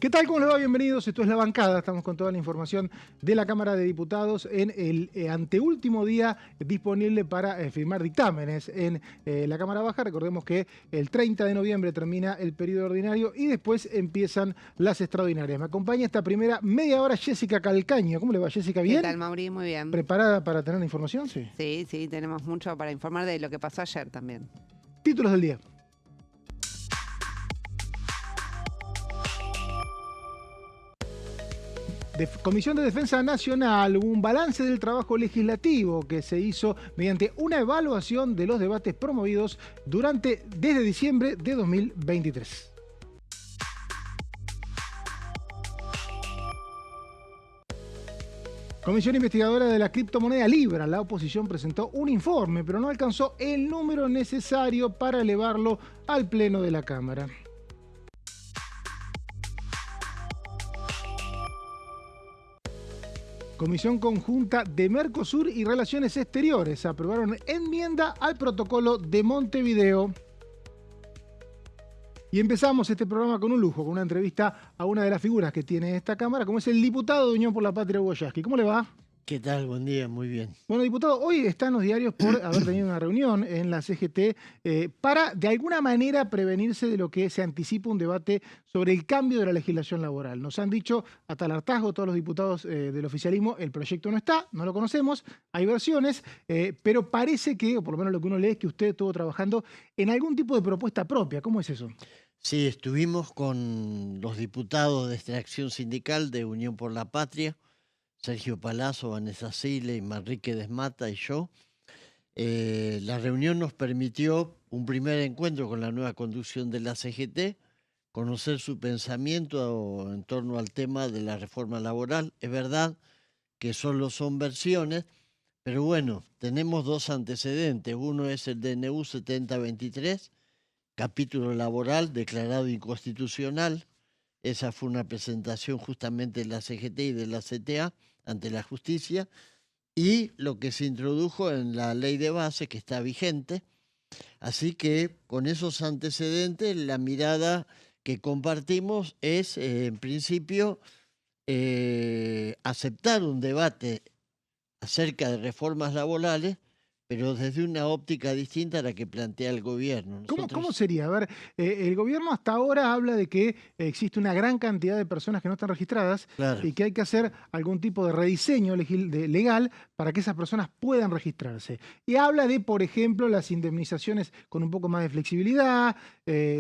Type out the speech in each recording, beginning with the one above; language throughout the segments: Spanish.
¿Qué tal? ¿Cómo les va? Bienvenidos. Esto es La Bancada. Estamos con toda la información de la Cámara de Diputados en el anteúltimo día disponible para firmar dictámenes en la Cámara Baja. Recordemos que el 30 de noviembre termina el periodo ordinario y después empiezan las extraordinarias. Me acompaña esta primera media hora Jessica Calcaño. ¿Cómo le va, Jessica? ¿Bien? ¿Qué tal, Mauri? Muy bien. ¿Preparada para tener la información? Sí. Sí, tenemos mucho para informar de lo que pasó ayer también. Títulos del día. Comisión de Defensa Nacional, hubo un balance del trabajo legislativo que se hizo mediante una evaluación de los debates promovidos desde diciembre de 2023. Comisión investigadora de la criptomoneda Libra. La oposición presentó un informe, pero no alcanzó el número necesario para elevarlo al Pleno de la Cámara. Comisión Conjunta de Mercosur y Relaciones Exteriores aprobaron enmienda al protocolo de Montevideo. Y empezamos este programa con un lujo, con una entrevista a una de las figuras que tiene esta Cámara, como es el diputado de Unión por la Patria, Hugo Yasky. ¿Cómo le va? ¿Qué tal? Buen día, muy bien. Bueno, diputado, hoy está en los diarios por haber tenido una reunión en la CGT para, de alguna manera, prevenirse de lo que se anticipa un debate sobre el cambio de la legislación laboral. Nos han dicho hasta el hartazgo todos los diputados del oficialismo, el proyecto no está, no lo conocemos, hay versiones, pero parece que, o por lo menos lo que uno lee, es que usted estuvo trabajando en algún tipo de propuesta propia. ¿Cómo es eso? Sí, estuvimos con los diputados de extracción sindical de Unión por la Patria, Sergio Palazzo, Vanessa Sile, Manrique Desmata y yo. La reunión nos permitió un primer encuentro con la nueva conducción de la CGT, conocer su pensamiento en torno al tema de la reforma laboral. Es verdad que solo son versiones, pero bueno, tenemos dos antecedentes. Uno es el DNU 7023, capítulo laboral declarado inconstitucional. Esa fue una presentación justamente de la CGT y de la CTA ante la justicia, y lo que se introdujo en la ley de base que está vigente. Así que con esos antecedentes la mirada que compartimos es, en principio, aceptar un debate acerca de reformas laborales, pero desde una óptica distinta a la que plantea el gobierno. ¿Cómo sería? A ver, el gobierno hasta ahora habla de que existe una gran cantidad de personas que no están registradas Claro. y que hay que hacer algún tipo de rediseño legal para que esas personas puedan registrarse. Y habla de, por ejemplo, las indemnizaciones con un poco más de flexibilidad,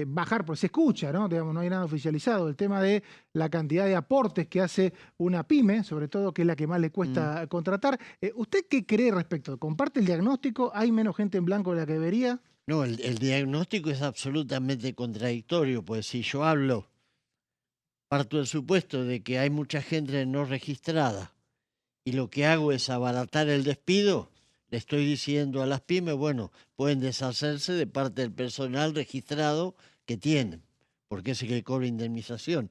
bajar, pues se escucha, ¿no? Digamos, no hay nada oficializado, el tema de la cantidad de aportes que hace una pyme, sobre todo, que es la que más le cuesta contratar. ¿Usted qué cree respecto? ¿Comparte el diagnóstico? ¿Hay menos gente en blanco de la que debería? No, el diagnóstico es absolutamente contradictorio, pues si yo parto del supuesto de que hay mucha gente no registrada y lo que hago es abaratar el despido, le estoy diciendo a las pymes, bueno, pueden deshacerse de parte del personal registrado que tienen, porque es el que cobra indemnización.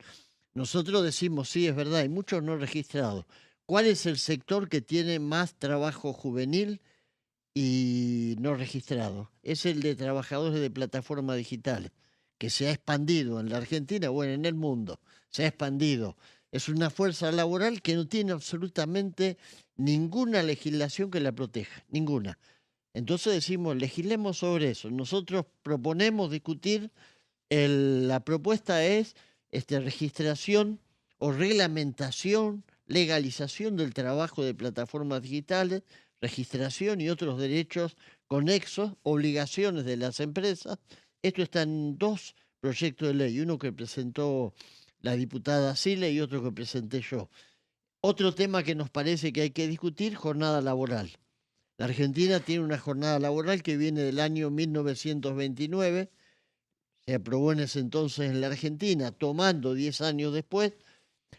Nosotros decimos, sí, es verdad, hay muchos no registrados. ¿Cuál es el sector que tiene más trabajo juvenil y no registrado? Es el de trabajadores de plataformas digitales, que se ha expandido en la Argentina, bueno, en el mundo, se ha expandido. Es una fuerza laboral que no tiene absolutamente ninguna legislación que la proteja, ninguna. Entonces decimos, legislemos sobre eso. Nosotros proponemos discutir, la propuesta es registración o reglamentación, legalización del trabajo de plataformas digitales, registración y otros derechos conexos, obligaciones de las empresas. Esto está en dos proyectos de ley, uno que presentó la diputada Sile y otro que presenté yo. Otro tema que nos parece que hay que discutir, jornada laboral. La Argentina tiene una jornada laboral que viene del año 1929, se aprobó en ese entonces en la Argentina, tomando 10 años después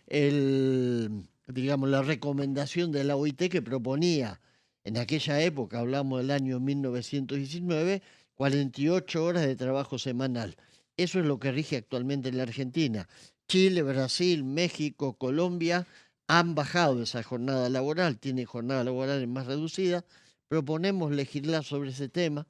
la recomendación de la OIT que proponía, en aquella época, hablamos del año 1919, 48 horas de trabajo semanal. Eso es lo que rige actualmente en la Argentina. Chile, Brasil, México, Colombia han bajado esa jornada laboral, tienen jornadas laborales más reducidas. Proponemos legislar sobre ese tema.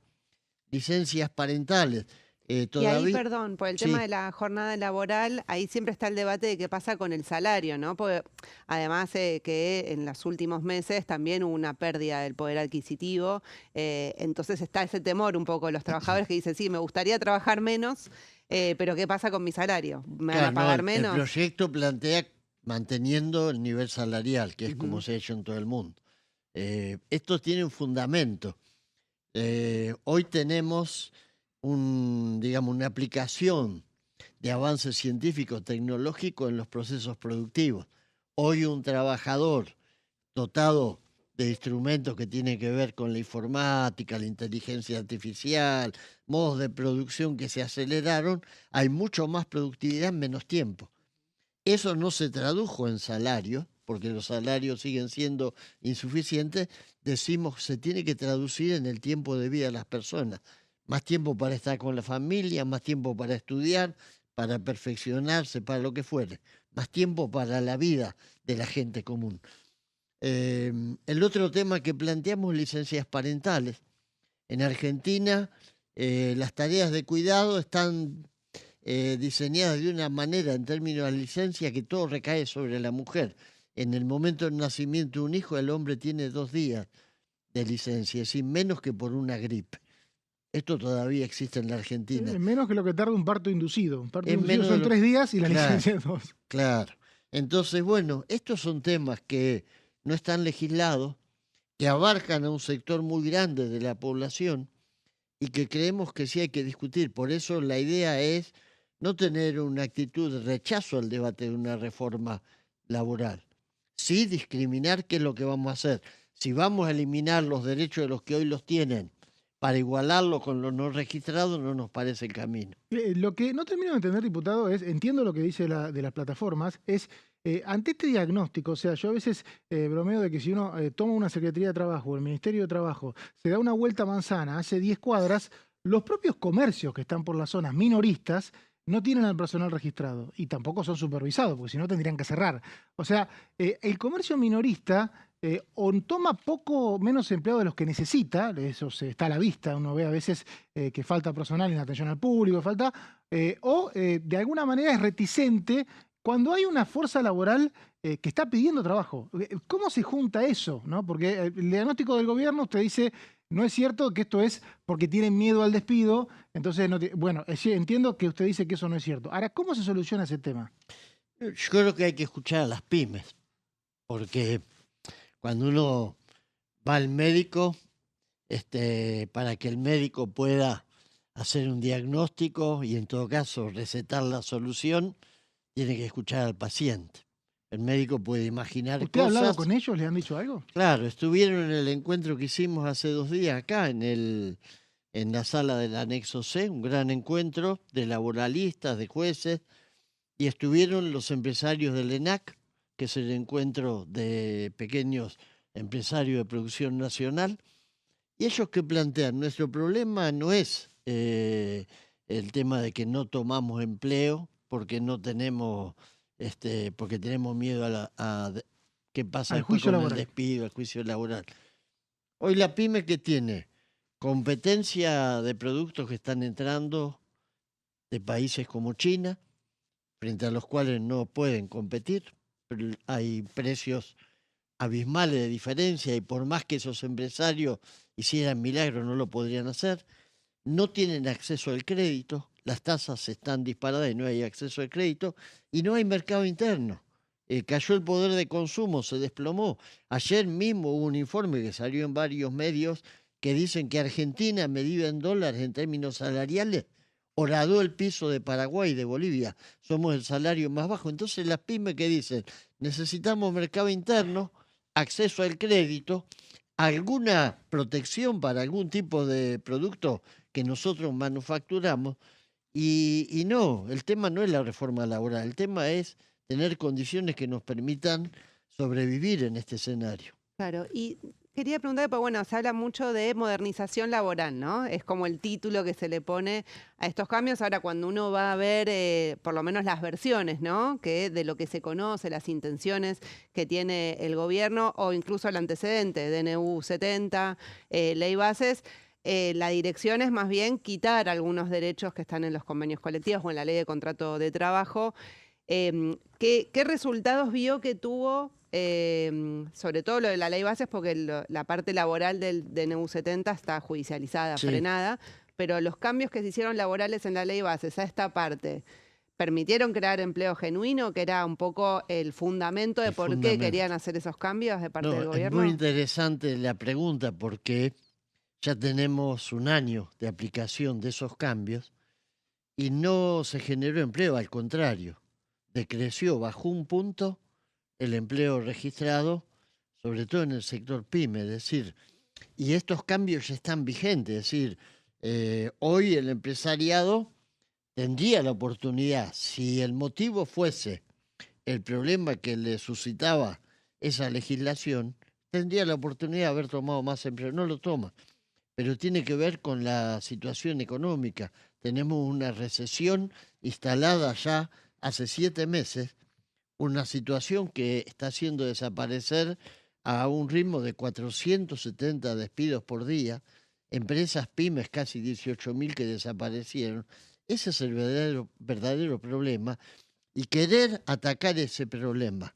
Licencias parentales. Y ahí, Todavía, perdón, por el sí, tema de la jornada laboral, ahí siempre está el debate de qué pasa con el salario, ¿no? Porque además que en los últimos meses también hubo una pérdida del poder adquisitivo, entonces está ese temor un poco de los trabajadores que dicen, sí, me gustaría trabajar menos, pero ¿qué pasa con mi salario? ¿Me van a claro, no, pagar el menos? proyecto plantea manteniendo el nivel salarial, que es como Ujú. se ha hecho en todo el mundo. Esto tiene un fundamento. Hoy tenemos digamos, una aplicación de avance científico tecnológico en los procesos productivos. Hoy un trabajador dotado de instrumentos que tienen que ver con la informática, la inteligencia artificial, modos de producción que se aceleraron, hay mucho más productividad en menos tiempo. Eso no se tradujo en salario, porque los salarios siguen siendo insuficientes. Decimos se tiene que traducir en el tiempo de vida de las personas. Más tiempo para estar con la familia, más tiempo para estudiar, para perfeccionarse, para lo que fuere. Más tiempo para la vida de la gente común. El otro tema que planteamos, licencias parentales. En Argentina, las tareas de cuidado están diseñadas de una manera en términos de licencia que todo recae sobre la mujer. En el momento del nacimiento de un hijo, el hombre tiene 2 días de licencia, es decir, menos que por una gripe. Esto todavía existe en la Argentina. Menos que lo que tarda un parto inducido. Un parto Es inducido menos de son lo 3 días y la Claro, licencia es 2. claro. Entonces, bueno, estos son temas que no están legislados, que abarcan a un sector muy grande de la población y que creemos que sí hay que discutir. Por eso la idea es no tener una actitud de rechazo al debate de una reforma laboral. Sí discriminar qué es lo que vamos a hacer. Si vamos a eliminar los derechos de los que hoy los tienen para igualarlos con los no registrados, no nos parece el camino. Lo que no termino de entender, diputado, es, entiendo lo que dice de las plataformas, es ante este diagnóstico, o sea, yo a veces bromeo de que si uno toma una Secretaría de Trabajo o el Ministerio de Trabajo, se da una vuelta a manzana, hace 10 cuadras, los propios comercios que están por las zonas minoristas no tienen al personal registrado y tampoco son supervisados, porque si no tendrían que cerrar. O sea, el comercio minorista o toma poco menos empleado de los que necesita, eso está a la vista, uno ve a veces que falta personal en atención al público, falta, o de alguna manera es reticente cuando hay una fuerza laboral que está pidiendo trabajo. ¿Cómo se junta eso? ¿No? Porque el diagnóstico del gobierno, usted dice, no es cierto que esto es porque tienen miedo al despido, entonces, bueno, entiendo que usted dice que eso no es cierto. Ahora, ¿cómo se soluciona ese tema? Yo creo que hay que escuchar a las pymes, porque cuando uno va al médico, para que el médico pueda hacer un diagnóstico y en todo caso recetar la solución, tiene que escuchar al paciente. El médico puede imaginar ¿Usted ha hablado cosas. con ellos? ¿Les han dicho algo? Claro, estuvieron en el encuentro que hicimos hace 2 días acá en la sala del anexo C, un gran encuentro de laboralistas, de jueces, y estuvieron los empresarios del ENAC, que es el encuentro de pequeños empresarios de producción nacional, y ellos que plantean, nuestro problema no es el tema de que no tomamos empleo porque no tenemos, porque tenemos miedo qué pasa Al después juicio con el laboral. despido, el juicio laboral. Hoy la pyme que tiene competencia de productos que están entrando de países como China, frente a los cuales no pueden competir, pero hay precios abismales de diferencia y por más que esos empresarios hicieran milagros no lo podrían hacer, no tienen acceso al crédito, las tasas están disparadas y no hay acceso al crédito y no hay mercado interno. Cayó el poder de consumo, se desplomó. Ayer mismo hubo un informe que salió en varios medios que dicen que Argentina, medida en dólares en términos salariales, horadó el piso de Paraguay y de Bolivia. Somos el salario más bajo. Entonces las pymes que dicen, necesitamos mercado interno, acceso al crédito, alguna protección para algún tipo de producto que nosotros manufacturamos. Y no, el tema no es la reforma laboral, el tema es tener condiciones que nos permitan sobrevivir en este escenario. Claro, y quería preguntar, pues bueno, se habla mucho de modernización laboral, ¿no? Es como el título que se le pone a estos cambios. Ahora, cuando uno va a ver por lo menos las versiones, ¿no? Que de lo que se conoce, las intenciones que tiene el gobierno o incluso el antecedente, DNU 70, ley bases, La dirección es más bien quitar algunos derechos que están en los convenios colectivos o en la ley de contrato de trabajo. ¿Qué resultados vio que tuvo, sobre todo lo de la ley bases, porque la parte laboral del DNU 70 está judicializada, Sí, frenada, pero los cambios que se hicieron laborales en la ley bases a esta parte, ¿permitieron crear empleo genuino, que era un poco el fundamento de el por qué querían fundamento. hacer esos cambios de parte No, del es muy gobierno? interesante la pregunta porque ya tenemos un año de aplicación de esos cambios y no se generó empleo, al contrario, decreció, bajó un punto el empleo registrado, sobre todo en el sector pyme, es decir, y estos cambios ya están vigentes, es decir, hoy el empresariado tendría la oportunidad, si el motivo fuese el problema que le suscitaba esa legislación, tendría la oportunidad de haber tomado más empleo. No lo toma, pero tiene que ver con la situación económica. Tenemos una recesión instalada ya hace 7 meses, una situación que está haciendo desaparecer a un ritmo de 470 despidos por día, empresas pymes casi 18.000 que desaparecieron. Ese es el verdadero problema y querer atacar ese problema,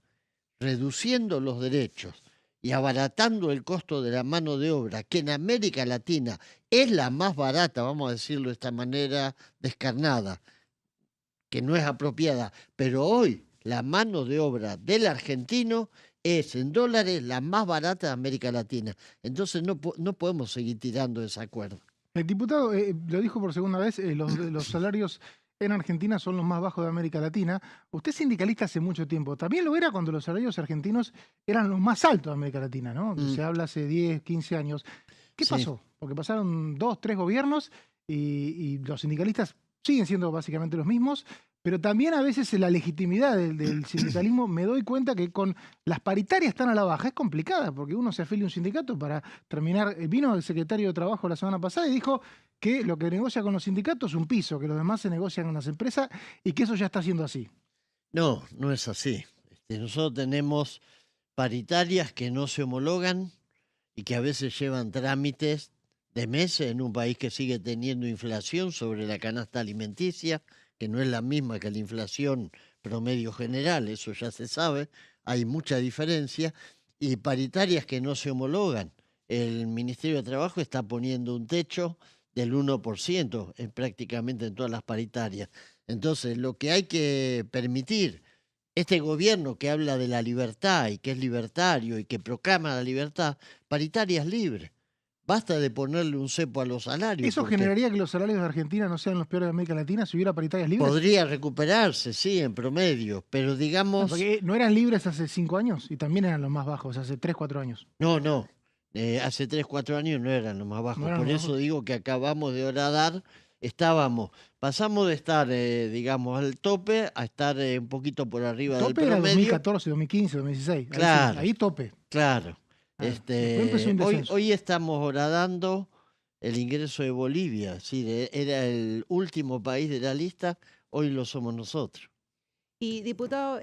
reduciendo los derechos y abaratando el costo de la mano de obra, que en América Latina es la más barata, vamos a decirlo de esta manera descarnada, que no es apropiada, pero hoy la mano de obra del argentino es en dólares la más barata de América Latina. Entonces no podemos seguir tirando esa cuerda. El diputado lo dijo por segunda vez, los salarios en Argentina son los más bajos de América Latina. Usted es sindicalista hace mucho tiempo. También lo era cuando los salarios argentinos eran los más altos de América Latina, ¿no? Mm, Se habla hace 10, 15 años. ¿Qué sí. pasó? Porque pasaron 2, 3 gobiernos y los sindicalistas siguen siendo básicamente los mismos, pero también a veces la legitimidad del sindicalismo, me doy cuenta que con las paritarias tan a la baja es complicada, porque uno se afilia a un sindicato para terminar. Vino el secretario de Trabajo la semana pasada y dijo que lo que negocia con los sindicatos es un piso, que los demás se negocian con las empresas y que eso ya está siendo así. No, no es así. Nosotros tenemos paritarias que no se homologan y que a veces llevan trámites de meses en un país que sigue teniendo inflación sobre la canasta alimenticia, que no es la misma que la inflación promedio general, eso ya se sabe, hay mucha diferencia, y paritarias que no se homologan. El Ministerio de Trabajo está poniendo un techo del 1% prácticamente en todas las paritarias. Entonces, lo que hay que permitir, este gobierno que habla de la libertad y que es libertario y que proclama la libertad, paritarias libres. Basta de ponerle un cepo a los salarios, ¿Eso porque generaría que los salarios de Argentina no sean los peores de América Latina si hubiera paritarias libres? podría recuperarse, sí, en promedio, pero Ah, digamos, porque no eran libres hace 5 años y también eran los más bajos, hace 3, 4 años. no, hace 3, 4 años no eran los más ¿No bajos. eran Por los eso bajos? digo que acabamos de horadar, pasamos de estar, digamos, al tope a estar un poquito por El arriba del tope era promedio. 2014, 2015, 2016. Ahí sí, Claro, ahí tope. claro. Después empezó un descenso. Hoy estamos horadando el ingreso de Bolivia, es decir, era el último país de la lista, hoy lo somos nosotros. Y diputado,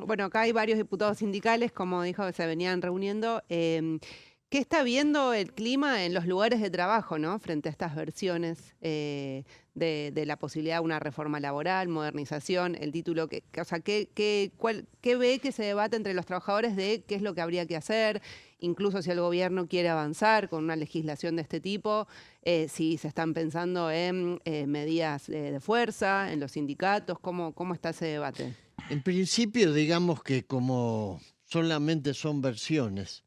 bueno, acá hay varios diputados sindicales, como dijo, que se venían reuniendo. ¿Qué está viendo el clima en los lugares de trabajo, ¿no? Frente a estas versiones de la posibilidad de una reforma laboral, modernización, el título, o sea, ¿qué ve que se debate entre los trabajadores de qué es lo que habría que hacer? Incluso si el gobierno quiere avanzar con una legislación de este tipo, si se están pensando en medidas de fuerza, en los sindicatos, ¿cómo está ese debate? En principio, digamos que como solamente son versiones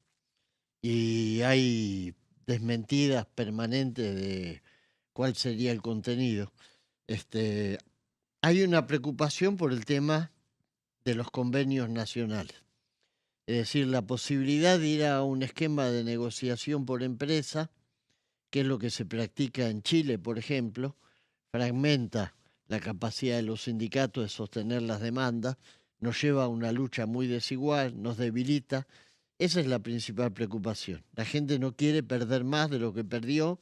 y hay desmentidas permanentes de cuál sería el contenido, hay una preocupación por el tema de los convenios nacionales. Es decir, la posibilidad de ir a un esquema de negociación por empresa, que es lo que se practica en Chile, por ejemplo, fragmenta la capacidad de los sindicatos de sostener las demandas, nos lleva a una lucha muy desigual, nos debilita. Esa es la principal preocupación. La gente no quiere perder más de lo que perdió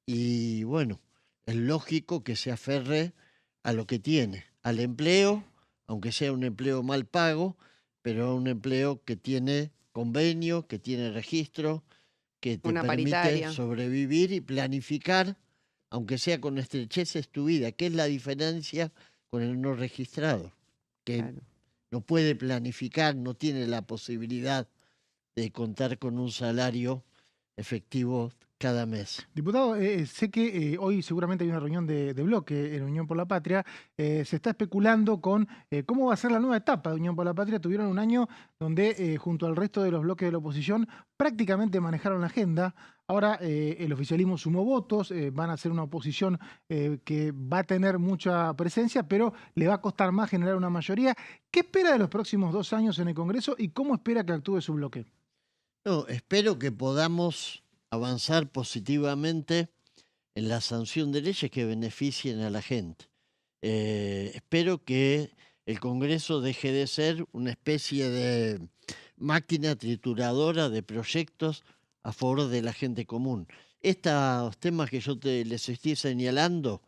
y bueno, es lógico que se aferre a lo que tiene, al empleo, aunque sea un empleo mal pago, pero un empleo que tiene convenio, que tiene registro, que te Una permite paritaria. sobrevivir y planificar, aunque sea con estrecheces, tu vida. ¿Qué es la diferencia con el no registrado? Que Claro. no puede planificar, no tiene la posibilidad de contar con un salario efectivo cada mes. Diputado, sé que hoy seguramente hay una reunión de bloque en Unión por la Patria. Se está especulando con cómo va a ser la nueva etapa de Unión por la Patria. Tuvieron un año donde, junto al resto de los bloques de la oposición, prácticamente manejaron la agenda. Ahora el oficialismo sumó votos, van a ser una oposición que va a tener mucha presencia, pero le va a costar más generar una mayoría. ¿Qué espera de los próximos 2 años en el Congreso y cómo espera que actúe su bloque? No, espero que podamos avanzar positivamente en la sanción de leyes que beneficien a la gente. Espero que el Congreso deje de ser una especie de máquina trituradora de proyectos a favor de la gente común. Estos temas que yo les estoy señalando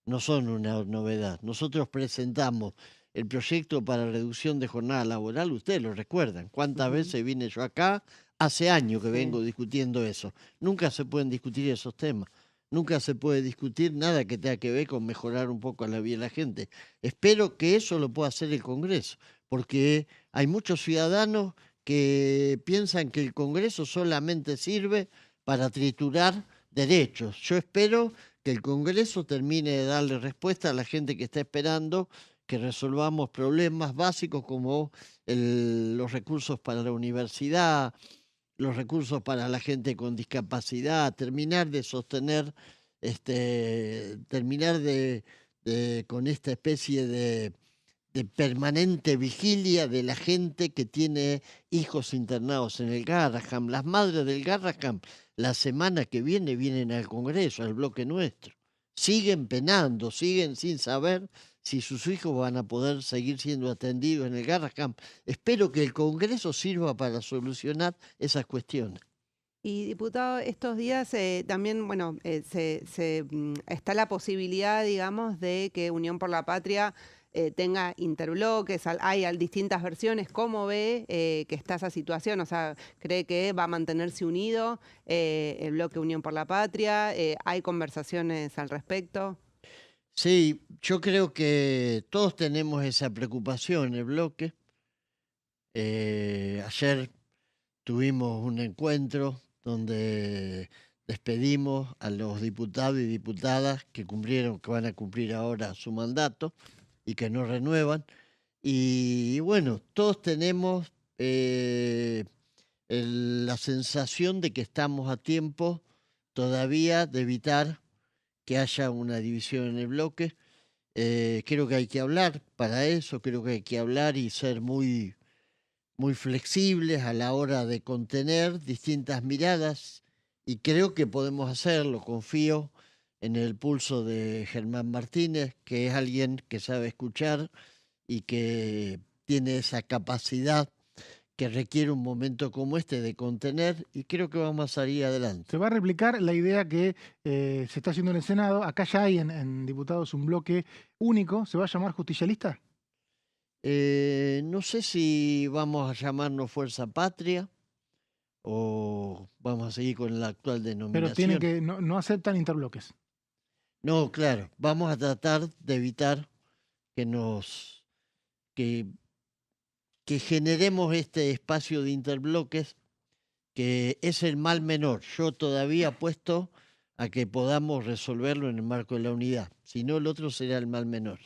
no son una novedad. Nosotros presentamos el proyecto para reducción de jornada laboral, ustedes lo recuerdan. ¿Cuántas veces vine yo acá? Hace años que Sí. vengo discutiendo eso. Nunca se pueden discutir esos temas. Nunca se puede discutir nada que tenga que ver con mejorar un poco la vida de la gente. Espero que eso lo pueda hacer el Congreso, porque hay muchos ciudadanos que piensan que el Congreso solamente sirve para triturar derechos. Yo espero que el Congreso termine de darle respuesta a la gente que está esperando que resolvamos problemas básicos como los recursos para la universidad, los recursos para la gente con discapacidad, terminar de sostener, terminar con esta especie de permanente vigilia de la gente que tiene hijos internados en el Garraham. Las madres del Garraham la semana que viene vienen al Congreso, al bloque nuestro. Siguen penando, siguen sin saber si sus hijos van a poder seguir siendo atendidos en el Garraham. Espero que el Congreso sirva para solucionar esas cuestiones. Y diputado, estos días también, bueno, está la posibilidad, digamos, de que Unión por la Patria tenga interbloques, hay distintas versiones. ¿Cómo ve que está esa situación? O sea, ¿cree que va a mantenerse unido el bloque Unión por la Patria? ¿Hay conversaciones al respecto? Sí, yo creo que todos tenemos esa preocupación en el bloque. Ayer tuvimos un encuentro donde despedimos a los diputados y diputadas que van a cumplir ahora su mandato y que no renuevan. Y bueno, todos tenemos la sensación de que estamos a tiempo todavía de evitar que haya una división en el bloque. Creo que hay que hablar para eso, creo que hay que hablar y ser muy flexibles a la hora de contener distintas miradas y creo que podemos hacerlo. Confío en el pulso de Germán Martínez, que es alguien que sabe escuchar y que tiene esa capacidad que requiere un momento como este de contener y creo que vamos a salir adelante. Se va a replicar la idea que se está haciendo en el Senado. Acá ya hay en diputados un bloque único. ¿Se va a llamar justicialista? No sé si vamos a llamarnos Fuerza Patria o vamos a seguir con la actual Pero denominación. no aceptan interbloques. No, claro, vamos a tratar de evitar que que generemos este espacio de interbloques que es el mal menor. Yo todavía apuesto a que podamos resolverlo en el marco de la unidad. Si no, el otro será el mal menor.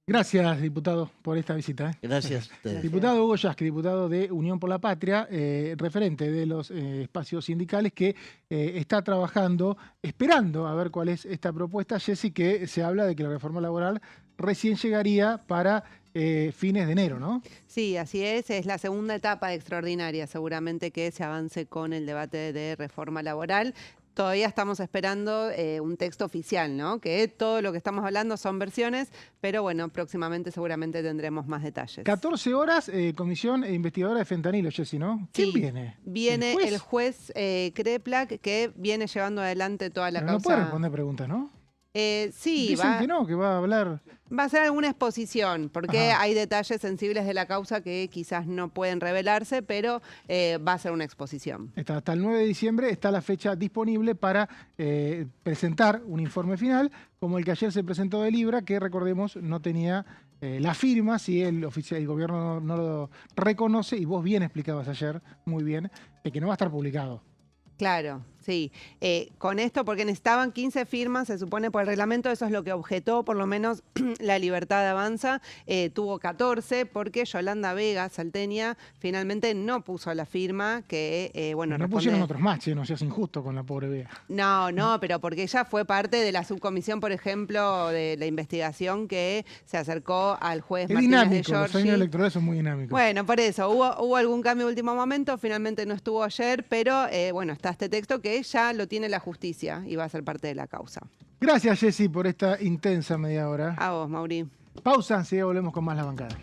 Gracias, diputado, por esta visita. Gracias a ustedes. Diputado Hugo Yasky, diputado de Unión por la Patria, referente de los espacios sindicales que está trabajando, esperando a ver cuál es esta propuesta. Jessy, que se habla de que la reforma laboral recién llegaría para fines de enero, ¿no? Sí, así es la segunda etapa extraordinaria, seguramente que se avance con el debate de reforma laboral. Todavía estamos esperando un texto oficial, ¿no? Que todo lo que estamos hablando son versiones, pero bueno, próximamente seguramente tendremos más detalles. 14 horas, comisión investigadora de fentanilo, Jessy, ¿no? ¿Quién Sí, viene? Viene el juez Kreplak, que viene llevando adelante toda la Pero causa. no puede responder preguntas, ¿no? Sí, Dicen que no, que va a hablar. va a ser alguna exposición, porque Ajá. hay detalles sensibles de la causa que quizás no pueden revelarse, pero va a ser una exposición. Hasta el 9 de diciembre está la fecha disponible para presentar un informe final, como el que ayer se presentó de Libra, que recordemos no tenía la firma, si el gobierno no lo reconoce, y vos bien explicabas ayer, muy bien, de que no va a estar publicado. Claro, sí. Con esto, porque necesitaban 15 firmas, se supone por el reglamento, eso es lo que objetó por lo menos la Libertad Avanza, tuvo 14 porque Yolanda Vega, salteña, finalmente no puso la firma que, bueno, No responde... pusieron otros más, che, no seas injusto con la pobre Bea. No, pero porque ella fue parte de la subcomisión, por ejemplo, de la investigación que se acercó al juez Es Martínez de dinámico, los años Giorgi. electorales son muy dinámicos. Bueno, por eso, hubo algún cambio de último momento, finalmente no estuvo ayer, pero bueno, está este texto que ya lo tiene la justicia y va a ser parte de la causa. Gracias, Jessy, por esta intensa media hora. A vos, Mauri. Pausa, enseguida volvemos con más La Bancada.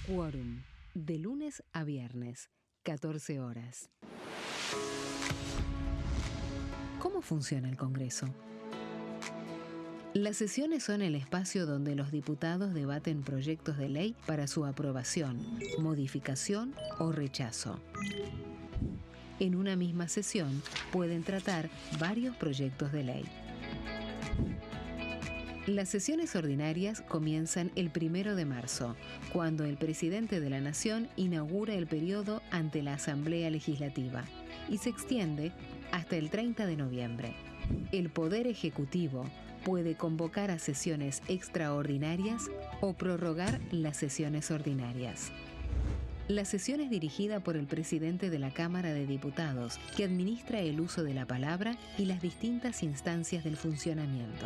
Quórum, de lunes a viernes, 14 horas. ¿Cómo funciona el Congreso? Las sesiones son el espacio donde los diputados debaten proyectos de ley para su aprobación, modificación o rechazo. En una misma sesión pueden tratar varios proyectos de ley. Las sesiones ordinarias comienzan el 1 de marzo, cuando el presidente de la Nación inaugura el periodo ante la Asamblea Legislativa y se extiende hasta el 30 de noviembre. El Poder Ejecutivo puede convocar a sesiones extraordinarias o prorrogar las sesiones ordinarias. La sesión es dirigida por el presidente de la Cámara de Diputados, que administra el uso de la palabra y las distintas instancias del funcionamiento.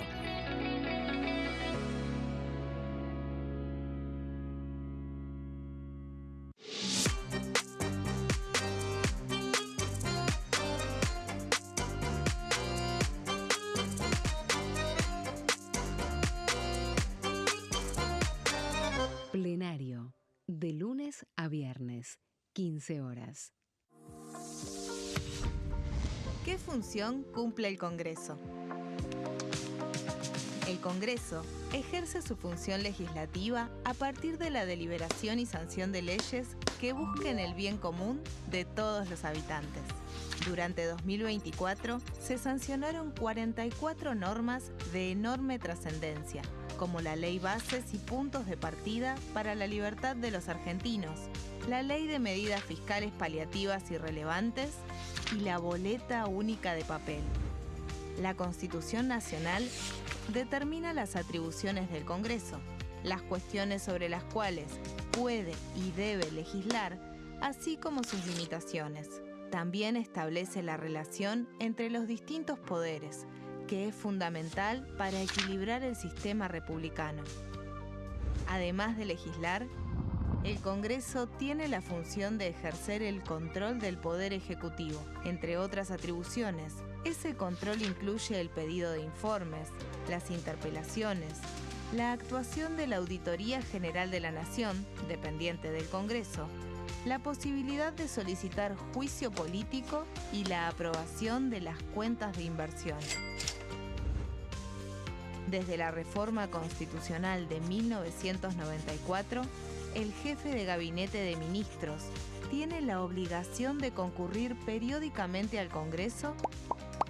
Plenario, de lunes a viernes, 15 horas. ¿Qué función cumple el Congreso? El Congreso ejerce su función legislativa a partir de la deliberación y sanción de leyes que busquen el bien común de todos los habitantes. Durante 2024 se sancionaron 44 normas de enorme trascendencia, como la Ley Bases y Puntos de Partida para la Libertad de los Argentinos, la Ley de Medidas Fiscales Paliativas y Relevantes y la Boleta Única de Papel. La Constitución Nacional determina las atribuciones del Congreso, las cuestiones sobre las cuales puede y debe legislar, así como sus limitaciones. También establece la relación entre los distintos poderes, que es fundamental para equilibrar el sistema republicano. Además de legislar, el Congreso tiene la función de ejercer el control del Poder Ejecutivo, entre otras atribuciones. Ese control incluye el pedido de informes, las interpelaciones, la actuación de la Auditoría General de la Nación, dependiente del Congreso, la posibilidad de solicitar juicio político y la aprobación de las cuentas de inversión. Desde la reforma constitucional de 1994, el jefe de gabinete de ministros tiene la obligación de concurrir periódicamente al Congreso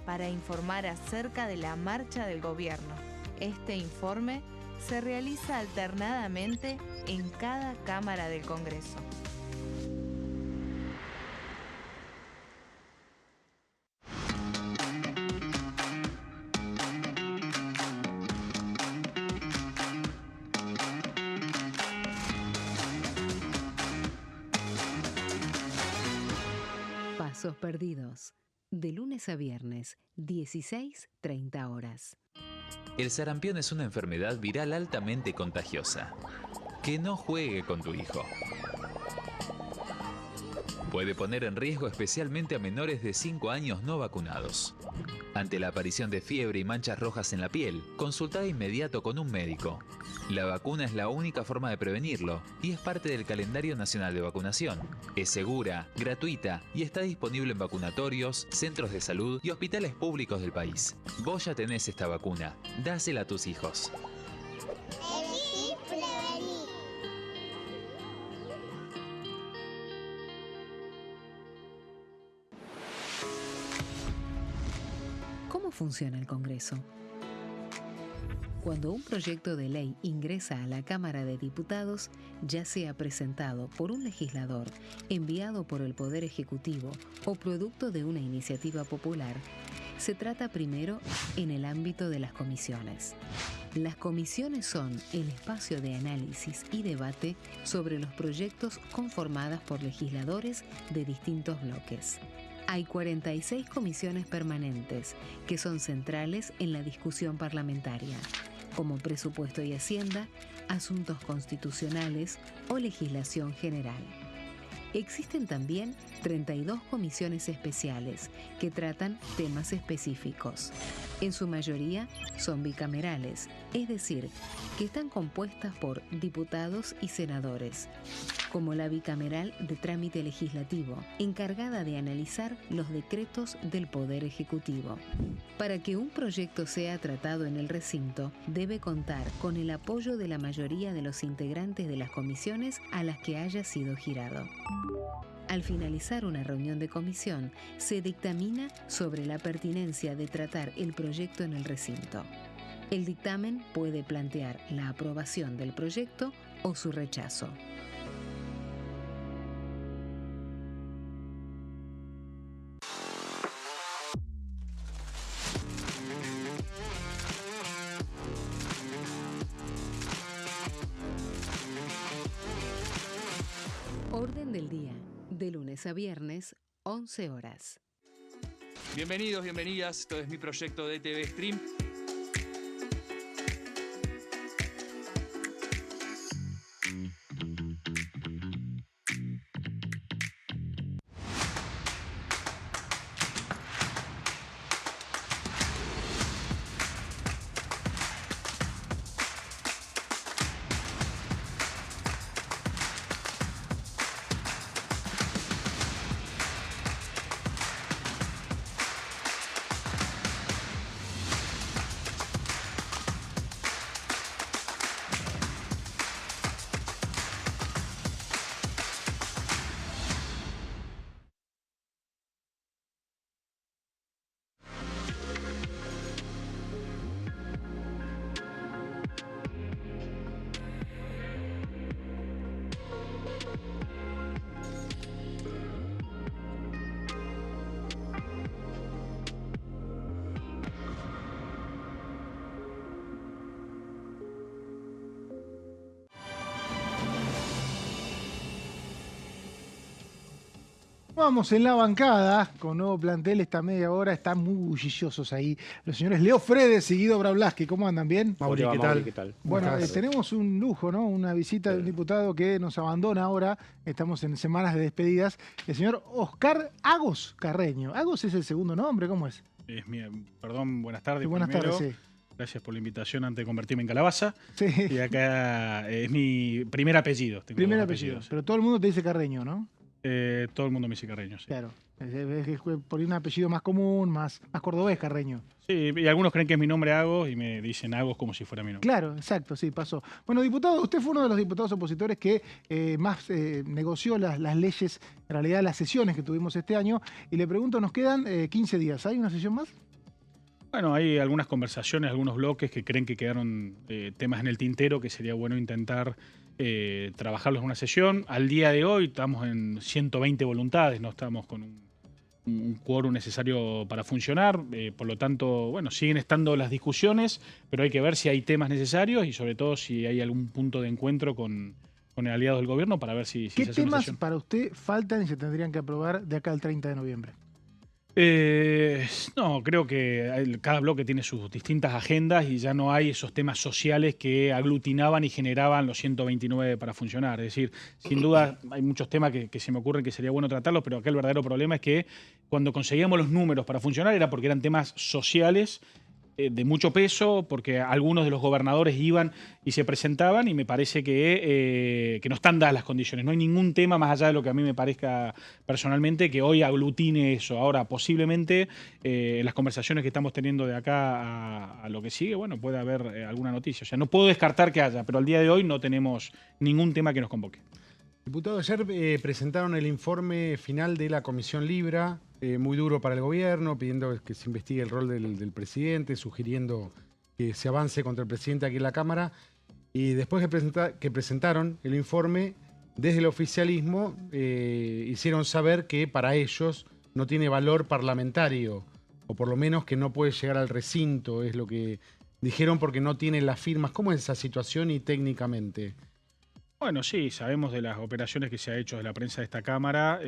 para informar acerca de la marcha del gobierno. Este informe se realiza alternadamente en cada Cámara del Congreso. Pasos perdidos. De lunes a viernes, 16:30 horas. El sarampión es una enfermedad viral altamente contagiosa. Que no juegue con tu hijo. Puede poner en riesgo especialmente a menores de 5 años no vacunados. Ante la aparición de fiebre y manchas rojas en la piel, consulta de inmediato con un médico. La vacuna es la única forma de prevenirlo y es parte del calendario nacional de vacunación. Es segura, gratuita y está disponible en vacunatorios, centros de salud y hospitales públicos del país. Vos ya tenés esta vacuna. Dásela a tus hijos. Elegí prevenir. ¿Cómo funciona el Congreso? Cuando un proyecto de ley ingresa a la Cámara de Diputados, ya sea presentado por un legislador, enviado por el Poder Ejecutivo o producto de una iniciativa popular, se trata primero en el ámbito de las comisiones. Las comisiones son el espacio de análisis y debate sobre los proyectos conformadas por legisladores de distintos bloques. Hay 46 comisiones permanentes que son centrales en la discusión parlamentaria, como Presupuesto y Hacienda, Asuntos Constitucionales o Legislación General. Existen también 32 comisiones especiales que tratan temas específicos. En su mayoría son bicamerales, es decir, que están compuestas por diputados y senadores, como la bicameral de trámite legislativo, encargada de analizar los decretos del Poder Ejecutivo. Para que un proyecto sea tratado en el recinto, debe contar con el apoyo de la mayoría de los integrantes de las comisiones a las que haya sido girado. Al finalizar una reunión de comisión, se dictamina sobre la pertinencia de tratar el proyecto en el recinto. El dictamen puede plantear la aprobación del proyecto o su rechazo. Orden del día, de lunes a viernes, 11 horas. Bienvenidos, bienvenidas. Esto es mi proyecto de TV Stream. Vamos en la bancada con nuevo plantel esta media hora. Están muy bulliciosos ahí los señores Leo Fredes y Guido Brablaski. ¿Cómo andan? ¿Bien? Mauri, ¿qué tal? Bueno, tenemos un lujo, ¿no? Una visita de un diputado que nos abandona ahora. Estamos en semanas de despedidas. El señor Oscar Agos Carreño. ¿Agos es el segundo nombre? ¿Cómo es? Perdón, buenas tardes. Sí, buenas tardes, sí. Gracias por la invitación antes de convertirme en calabaza. Sí. Y acá es mi primer apellido. Tengo Primer dos apellido. apellidos. Pero todo el mundo te dice Carreño, ¿no? Todo el mundo me dice Carreño, sí. Claro. Es por un apellido más común, más cordobés, Carreño. Sí, y algunos creen que es mi nombre Agos y me dicen Agos como si fuera mi nombre. Claro, exacto, sí, pasó. Bueno, diputado, usted fue uno de los diputados opositores que más negoció las leyes, en realidad las sesiones que tuvimos este año, y le pregunto, nos quedan 15 días, ¿hay una sesión más? Bueno, hay algunas conversaciones, algunos bloques que creen que quedaron temas en el tintero que sería bueno intentar trabajarlos en una sesión. Al día de hoy estamos en 120 voluntades, no estamos con un quórum necesario para funcionar. Por lo tanto, bueno, siguen estando las discusiones, pero hay que ver si hay temas necesarios y sobre todo si hay algún punto de encuentro con el aliado del gobierno para ver si ¿Qué se hace una temas sesión. para usted faltan y se tendrían que aprobar de acá al 30 de noviembre? No, creo que cada bloque tiene sus distintas agendas y ya no hay esos temas sociales que aglutinaban y generaban los 129 para funcionar. Es decir, sin duda hay muchos temas que se me ocurren que sería bueno tratarlos, pero acá el verdadero problema es que cuando conseguíamos los números para funcionar era porque eran temas sociales de mucho peso, porque algunos de los gobernadores iban y se presentaban y me parece que no están dadas las condiciones. No hay ningún tema más allá de lo que a mí me parezca personalmente que hoy aglutine eso. Ahora, posiblemente en las conversaciones que estamos teniendo de acá a lo que sigue, bueno, puede haber alguna noticia. O sea, no puedo descartar que haya, pero al día de hoy no tenemos ningún tema que nos convoque. Diputado, ayer presentaron el informe final de la Comisión Libra, muy duro para el gobierno, pidiendo que se investigue el rol del presidente, sugiriendo que se avance contra el presidente aquí en la Cámara. Y después que presentaron el informe, desde el oficialismo hicieron saber que para ellos no tiene valor parlamentario, o por lo menos que no puede llegar al recinto, es lo que dijeron, porque no tiene las firmas. ¿Cómo es esa situación y técnicamente? Bueno, sí, sabemos de las operaciones que se ha hecho de la prensa de esta Cámara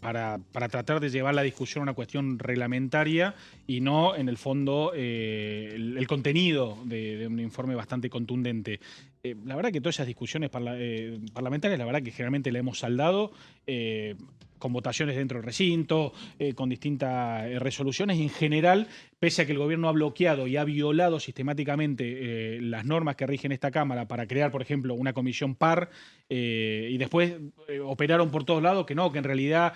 para tratar de llevar la discusión a una cuestión reglamentaria y no, en el fondo, el contenido de un informe bastante contundente. La verdad que todas esas discusiones parlamentarias, la verdad que generalmente la hemos saldado con votaciones dentro del recinto, con distintas resoluciones y en general, pese a que el gobierno ha bloqueado y ha violado sistemáticamente las normas que rigen esta Cámara para crear, por ejemplo, una comisión par y después operaron por todos lados que no, que en realidad,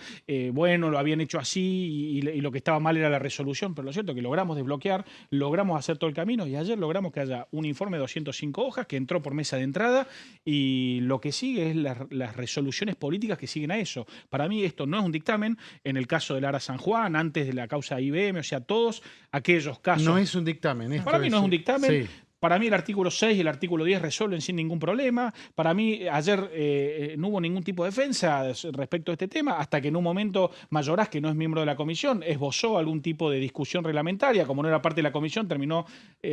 bueno, lo habían hecho así y lo que estaba mal era la resolución, pero lo cierto es que logramos desbloquear, logramos hacer todo el camino y ayer logramos que haya un informe de 205 hojas que entró por mesa de entrada y lo que sigue es las resoluciones políticas que siguen a eso. Para mí esto no es un dictamen, en el caso del Ara San Juan, antes de la causa IBM, o sea, todos aquellos casos... No es un dictamen. Para mí no es un dictamen. Sí. Para mí el artículo 6 y el artículo 10 resuelven sin ningún problema. Para mí ayer no hubo ningún tipo de defensa respecto a este tema, hasta que en un momento Mayoraz, que no es miembro de la comisión, esbozó algún tipo de discusión reglamentaria. Como no era parte de la comisión, terminó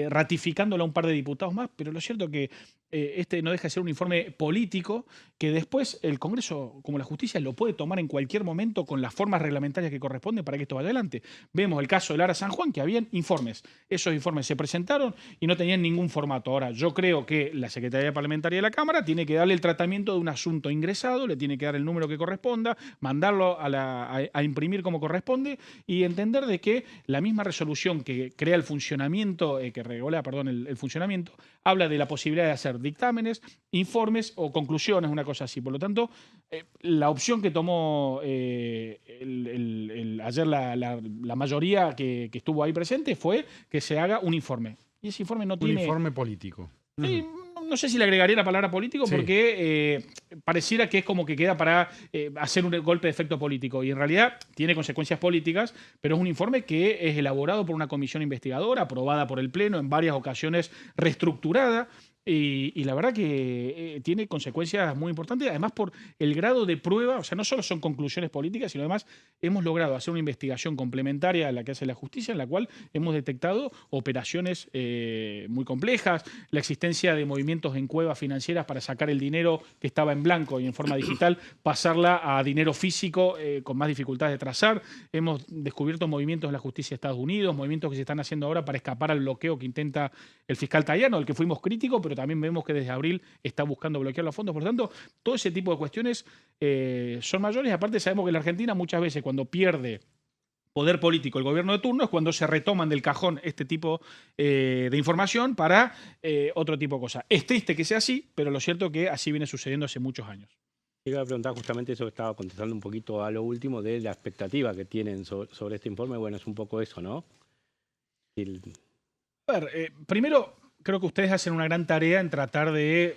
ratificándolo a un par de diputados más. Pero lo cierto es que este no deja de ser un informe político que después el Congreso, como la justicia, lo puede tomar en cualquier momento con las formas reglamentarias que corresponden para que esto vaya adelante. Vemos el caso del Ara San Juan, que habían informes. Esos informes se presentaron y no tenían ningún formato. Ahora, yo creo que la Secretaría Parlamentaria de la Cámara tiene que darle el tratamiento de un asunto ingresado, le tiene que dar el número que corresponda, mandarlo a imprimir como corresponde y entender de que la misma resolución que crea el funcionamiento, que regula, perdón, el funcionamiento, habla de la posibilidad de hacer dictámenes, informes o conclusiones, una cosa así. Por lo tanto, la opción que tomó ayer la mayoría que estuvo ahí presente fue que se haga un informe. Y ese informe no tiene... Un informe político. Sí, no sé si le agregaría la palabra político porque pareciera que es como que queda para hacer un golpe de efecto político y en realidad tiene consecuencias políticas, pero es un informe que es elaborado por una comisión investigadora, aprobada por el Pleno, en varias ocasiones reestructurada. Y la verdad que tiene consecuencias muy importantes, además por el grado de prueba, o sea, no solo son conclusiones políticas, sino además hemos logrado hacer una investigación complementaria a la que hace la justicia, en la cual hemos detectado operaciones muy complejas, la existencia de movimientos en cuevas financieras para sacar el dinero que estaba en blanco y en forma digital, pasarla a dinero físico con más dificultades de trazar. Hemos descubierto movimientos de la justicia de Estados Unidos, movimientos que se están haciendo ahora para escapar al bloqueo que intenta el fiscal Tayano, del que fuimos críticos, pero también vemos que desde abril está buscando bloquear los fondos. Por lo tanto, todo ese tipo de cuestiones son mayores. Y aparte sabemos que la Argentina muchas veces cuando pierde poder político el gobierno de turno es cuando se retoman del cajón este tipo de información para otro tipo de cosas. Es triste que sea así, pero lo cierto es que así viene sucediendo hace muchos años. Iba a preguntar justamente eso que estaba contestando un poquito a lo último de la expectativa que tienen sobre este informe. Bueno, es un poco eso, ¿no? A ver, primero... Creo que ustedes hacen una gran tarea en tratar de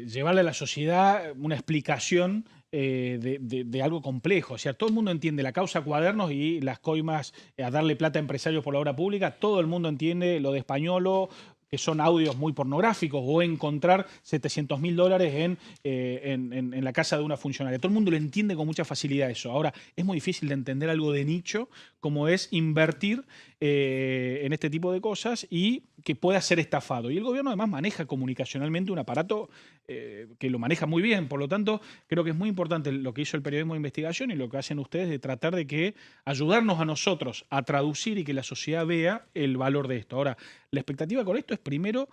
llevarle a la sociedad una explicación de algo complejo. O sea, todo el mundo entiende la causa Cuadernos y las coimas a darle plata a empresarios por la obra pública. Todo el mundo entiende lo de Españolo, que son audios muy pornográficos, o encontrar $700.000 en la casa de una funcionaria. Todo el mundo lo entiende con mucha facilidad eso. Ahora, es muy difícil de entender algo de nicho, como es invertir en este tipo de cosas y que pueda ser estafado. Y el gobierno además maneja comunicacionalmente un aparato que lo maneja muy bien. Por lo tanto, creo que es muy importante lo que hizo el periodismo de investigación y lo que hacen ustedes de tratar de ayudarnos a nosotros a traducir y que la sociedad vea el valor de esto. Ahora, la expectativa con esto es primero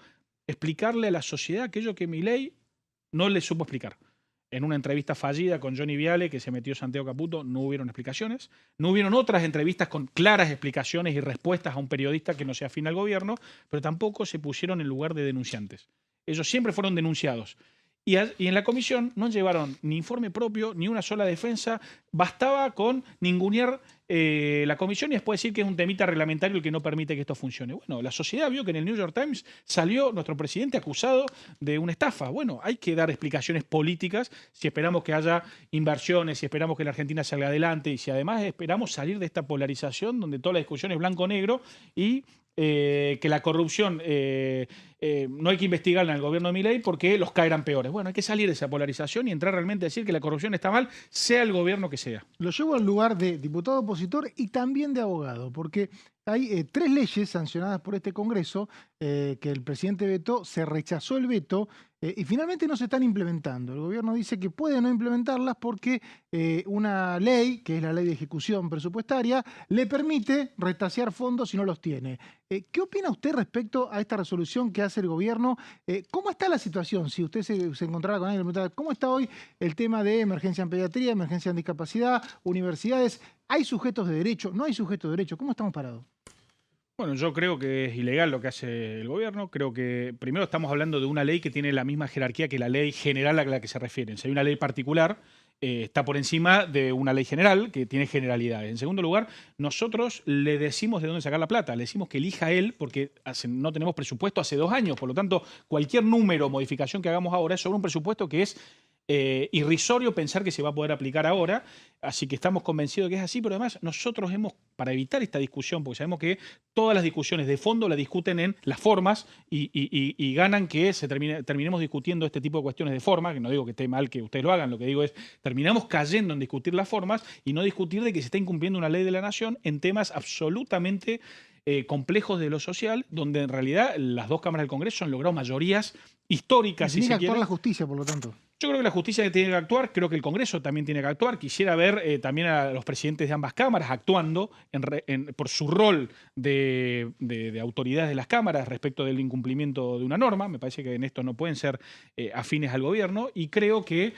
explicarle a la sociedad aquello que Milei no le supo explicar. En una entrevista fallida con Johnny Viale, que se metió Santiago Caputo, no hubieron explicaciones. No hubieron otras entrevistas con claras explicaciones y respuestas a un periodista que no sea afín al gobierno, pero tampoco se pusieron en lugar de denunciantes. Ellos siempre fueron denunciados. Y en la comisión no llevaron ni informe propio, ni una sola defensa. Bastaba con ningunear la comisión y después decir que es un temita reglamentario el que no permite que esto funcione. Bueno, la sociedad vio que en el New York Times salió nuestro presidente acusado de una estafa. Bueno, hay que dar explicaciones políticas si esperamos que haya inversiones, si esperamos que la Argentina salga adelante y si además esperamos salir de esta polarización donde toda la discusión es blanco-negro y que la corrupción no hay que investigarla en el gobierno de Milei porque los caerán peores. Bueno, hay que salir de esa polarización y entrar realmente a decir que la corrupción está mal, sea el gobierno que sea. Lo llevo al lugar de diputado opositor y también de abogado, porque hay 3 leyes sancionadas por este Congreso que el presidente vetó, se rechazó el veto y finalmente no se están implementando. El gobierno dice que puede no implementarlas porque una ley, que es la ley de ejecución presupuestaria, le permite retasear fondos si no los tiene. ¿Qué opina usted respecto a esta resolución que hace el gobierno? ¿Cómo está la situación? Si usted se encontrara con alguien, ¿cómo está hoy el tema de emergencia en pediatría, emergencia en discapacidad, universidades? ¿Hay sujetos de derecho? ¿No hay sujetos de derecho? ¿Cómo estamos parados? Bueno, yo creo que es ilegal lo que hace el gobierno. Creo que primero estamos hablando de una ley que tiene la misma jerarquía que la ley general a la que se refieren. Si hay una ley particular, está por encima de una ley general que tiene generalidades. En segundo lugar, nosotros le decimos de dónde sacar la plata. Le decimos que elija él porque no tenemos presupuesto hace 2 años. Por lo tanto, cualquier número o modificación que hagamos ahora es sobre un presupuesto que es irrisorio pensar que se va a poder aplicar ahora, así que estamos convencidos de que es así, pero además nosotros para evitar esta discusión, porque sabemos que todas las discusiones de fondo la discuten en las formas y ganan que terminemos discutiendo este tipo de cuestiones de forma, que no digo que esté mal que ustedes lo hagan, lo que digo es terminamos cayendo en discutir las formas y no discutir de que se está incumpliendo una ley de la nación en temas absolutamente complejos de lo social, donde en realidad las 2 cámaras del Congreso han logrado mayorías históricas. Tiene que actuar la justicia, por lo tanto. Yo creo que la justicia tiene que actuar, creo que el Congreso también tiene que actuar. Quisiera ver también a los presidentes de ambas cámaras actuando por su rol de autoridades de las cámaras respecto del incumplimiento de una norma. Me parece que en esto no pueden ser afines al gobierno y creo que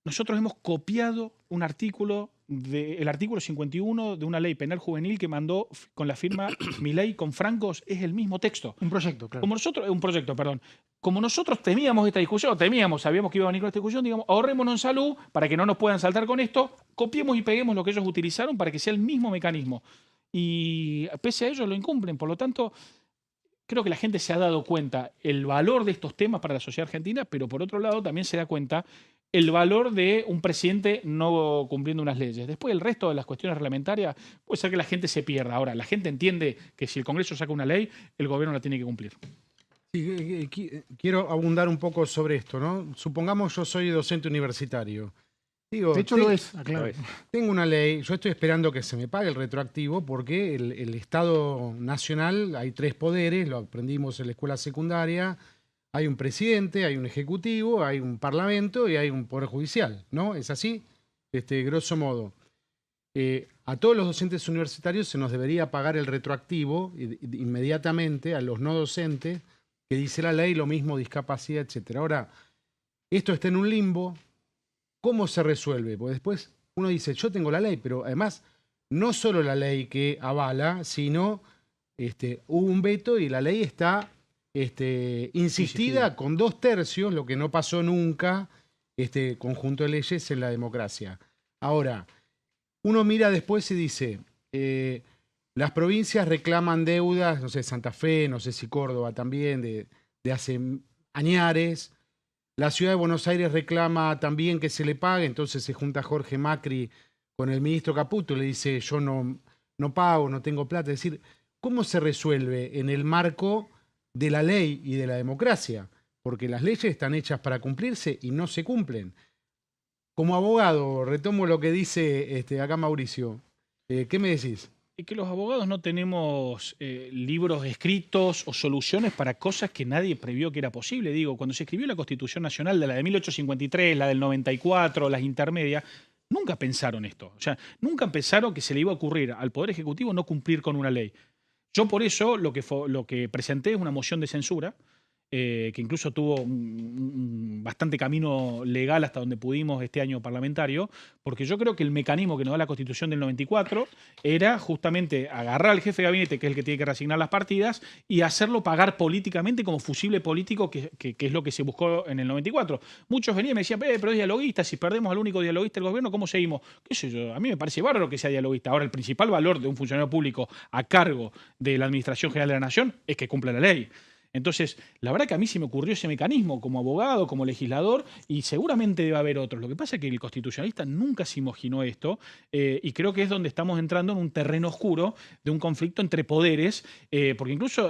nosotros hemos copiado un artículo, el artículo 51 de una ley penal juvenil que mandó con la firma Milei con Francos, es el mismo texto. Un proyecto, claro. Un proyecto, perdón. Como nosotros temíamos esta discusión, sabíamos que iba a venir con esta discusión, digamos, ahorrémonos en salud para que no nos puedan saltar con esto, copiemos y peguemos lo que ellos utilizaron para que sea el mismo mecanismo. Y pese a ello lo incumplen, por lo tanto, creo que la gente se ha dado cuenta el valor de estos temas para la sociedad argentina, pero por otro lado también se da cuenta el valor de un presidente no cumpliendo unas leyes. Después el resto de las cuestiones reglamentarias puede ser que la gente se pierda. Ahora, la gente entiende que si el Congreso saca una ley, el gobierno la tiene que cumplir. Sí, quiero abundar un poco sobre esto, ¿no? Supongamos yo soy docente universitario. Digo, de hecho lo es, claro. Tengo una ley, yo estoy esperando que se me pague el retroactivo porque el Estado Nacional, hay 3 poderes, lo aprendimos en la escuela secundaria, hay un presidente, hay un ejecutivo, hay un parlamento y hay un poder judicial, ¿no? ¿Es así? Grosso modo. A todos los docentes universitarios se nos debería pagar el retroactivo inmediatamente a los no docentes, que dice la ley, lo mismo discapacidad, etc. Ahora, esto está en un limbo. ¿Cómo se resuelve? Porque después uno dice, yo tengo la ley, pero además no solo la ley que avala, sino hubo un veto y la ley está insistida con 2/3, lo que no pasó nunca, conjunto de leyes en la democracia. Ahora, uno mira después y dice, las provincias reclaman deudas, no sé, Santa Fe, no sé si Córdoba también, de hace añares. La ciudad de Buenos Aires reclama también que se le pague, entonces se junta Jorge Macri con el ministro Caputo y le dice, yo no pago, no tengo plata. Es decir, ¿cómo se resuelve en el marco de la ley y de la democracia? Porque las leyes están hechas para cumplirse y no se cumplen. Como abogado, retomo lo que dice acá Mauricio. ¿Qué me decís? Y que los abogados no tenemos libros escritos o soluciones para cosas que nadie previó que era posible. Digo, cuando se escribió la Constitución Nacional, de la de 1853, la del 94, las intermedias, nunca pensaron esto. O sea, nunca pensaron que se le iba a ocurrir al Poder Ejecutivo no cumplir con una ley. Yo por eso lo que presenté es una moción de censura, que incluso tuvo bastante camino legal hasta donde pudimos este año parlamentario, porque yo creo que el mecanismo que nos da la Constitución del 94 era justamente agarrar al jefe de gabinete, que es el que tiene que reasignar las partidas, y hacerlo pagar políticamente como fusible político, que es lo que se buscó en el 94. Muchos venían y me decían, pero es dialoguista, si perdemos al único dialoguista del gobierno, ¿cómo seguimos? ¿Qué sé yo? A mí me parece bárbaro que sea dialoguista. Ahora, el principal valor de un funcionario público a cargo de la Administración General de la Nación es que cumpla la ley. Entonces, la verdad que a mí se me ocurrió ese mecanismo como abogado, como legislador, y seguramente debe haber otros. Lo que pasa es que el constitucionalista nunca se imaginó esto, y creo que es donde estamos entrando en un terreno oscuro de un conflicto entre poderes, porque incluso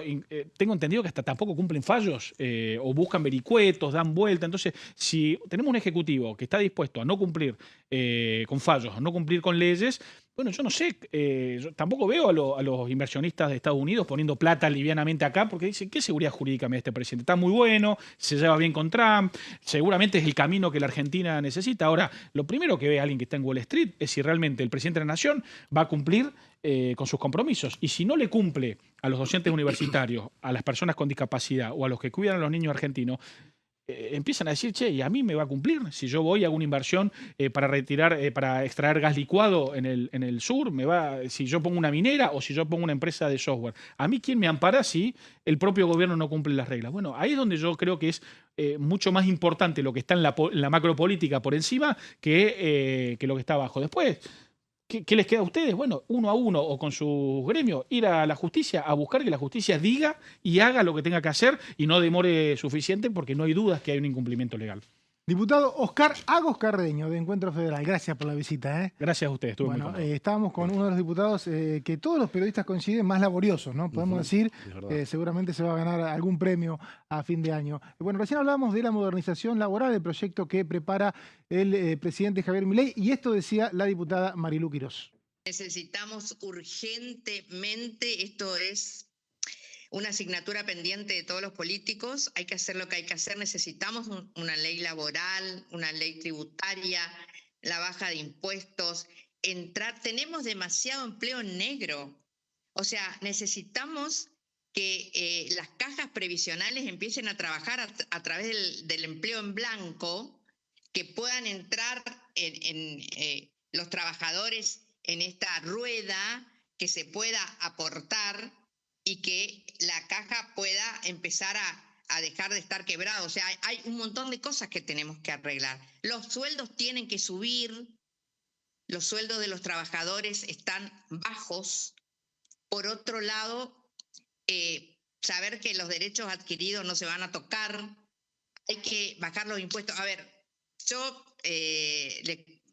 tengo entendido que hasta tampoco cumplen fallos, o buscan vericuetos, dan vuelta. Entonces, si tenemos un ejecutivo que está dispuesto a no cumplir con fallos, a no cumplir con leyes, bueno, yo no sé, yo tampoco veo a los inversionistas de Estados Unidos poniendo plata livianamente acá, porque dicen, ¿qué seguridad jurídica me da este presidente? Está muy bueno, se lleva bien con Trump, seguramente es el camino que la Argentina necesita. Ahora, lo primero que ve alguien que está en Wall Street es si realmente el presidente de la Nación va a cumplir con sus compromisos. Y si no le cumple a los docentes universitarios, a las personas con discapacidad o a los que cuidan a los niños argentinos, empiezan a decir, che, ¿y a mí me va a cumplir? Si yo voy a alguna inversión para para extraer gas licuado en el sur, si yo pongo una minera o si yo pongo una empresa de software, ¿a mí quién me ampara si el propio gobierno no cumple las reglas? Bueno, ahí es donde yo creo que es mucho más importante lo que está en la macropolítica por encima que lo que está abajo. Después, ¿qué les queda a ustedes? Bueno, uno a uno o con sus gremios, ir a la justicia a buscar que la justicia diga y haga lo que tenga que hacer y no demore suficiente, porque no hay dudas que hay un incumplimiento legal. Diputado Oscar Agos Carreño, de Encuentro Federal. Gracias por la visita. Gracias a ustedes. Estuvo muy cómodo. Estábamos con uno de los diputados que todos los periodistas coinciden más laboriosos, ¿no? Podemos decir, seguramente se va a ganar algún premio a fin de año. Bueno, recién hablábamos de la modernización laboral, el proyecto que prepara el presidente Javier Milei, y esto decía la diputada Marilú Quirós. Necesitamos urgentemente, esto es una asignatura pendiente de todos los políticos, hay que hacer lo que hay que hacer, necesitamos una ley laboral, una ley tributaria, la baja de impuestos, tenemos demasiado empleo negro, o sea, necesitamos que las cajas previsionales empiecen a trabajar a través del empleo en blanco, que puedan entrar los trabajadores en esta rueda, que se pueda aportar y que la caja pueda empezar a dejar de estar quebrada. O sea, hay un montón de cosas que tenemos que arreglar. Los sueldos tienen que subir, los sueldos de los trabajadores están bajos. Por otro lado, saber que los derechos adquiridos no se van a tocar, hay que bajar los impuestos. A ver, yo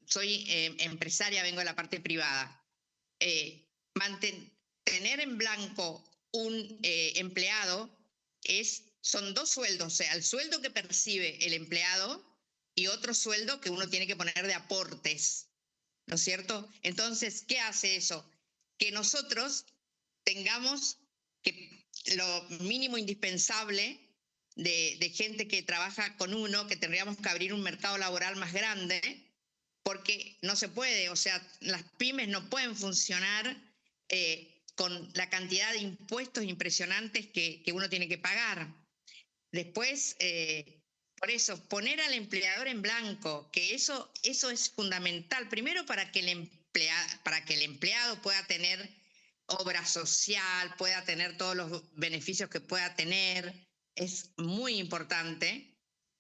soy empresaria, vengo de la parte privada. Tener en blanco un empleado son dos sueldos, o sea, el sueldo que percibe el empleado y otro sueldo que uno tiene que poner de aportes, ¿no es cierto? Entonces, ¿qué hace eso? Que nosotros tengamos lo mínimo indispensable de gente que trabaja con uno, que tendríamos que abrir un mercado laboral más grande, porque no se puede, o sea, las pymes no pueden funcionar con la cantidad de impuestos impresionantes que uno tiene que pagar. Después, por eso, poner al empleador en blanco, que eso es fundamental. Primero, para que el empleado pueda tener obra social, pueda tener todos los beneficios que pueda tener, es muy importante.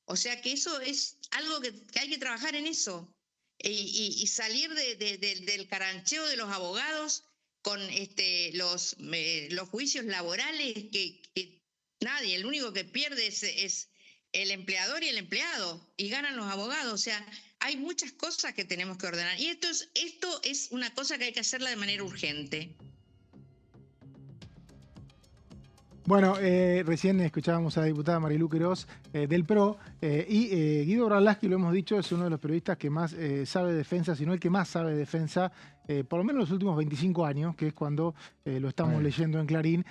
O sea que eso es algo que hay que trabajar en eso. Y salir del carancheo de los abogados con los juicios laborales, que nadie, el único que pierde es el empleador y el empleado, y ganan los abogados. O sea, hay muchas cosas que tenemos que ordenar. Y esto es una cosa que hay que hacerla de manera urgente. Bueno, recién escuchábamos a la diputada Marilú Quirós del PRO y Guido Bralaski, lo hemos dicho, es uno de los periodistas que más sabe de defensa, si no el que más sabe de defensa, por lo menos los últimos 25 años, que es cuando lo estamos leyendo en Clarín,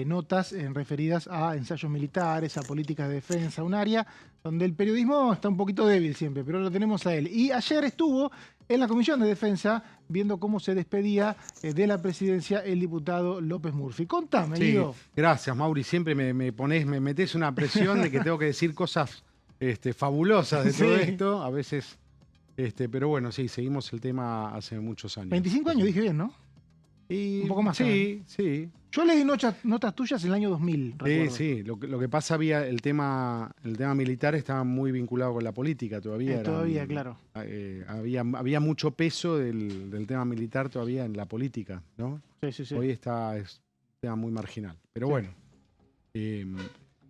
notas referidas a ensayos militares, a políticas de defensa, un área donde el periodismo está un poquito débil siempre, pero lo tenemos a él. Y ayer estuvo en la Comisión de Defensa viendo cómo se despedía de la presidencia el diputado López Murphy. Contame, Guido. Gracias, Mauri. Siempre me metés una presión de que tengo que decir cosas fabulosas de todo esto. A veces, pero bueno, sí, seguimos el tema hace muchos años. 25 años, dije bien, ¿no? Y, un poco más. Sí. Yo leí notas tuyas en el año 2000. Sí. Lo que pasa, el tema militar estaba muy vinculado con la política todavía. Todavía, claro. Había mucho peso del tema militar todavía en la política, ¿no? Sí. Hoy es un tema muy marginal. Pero bueno.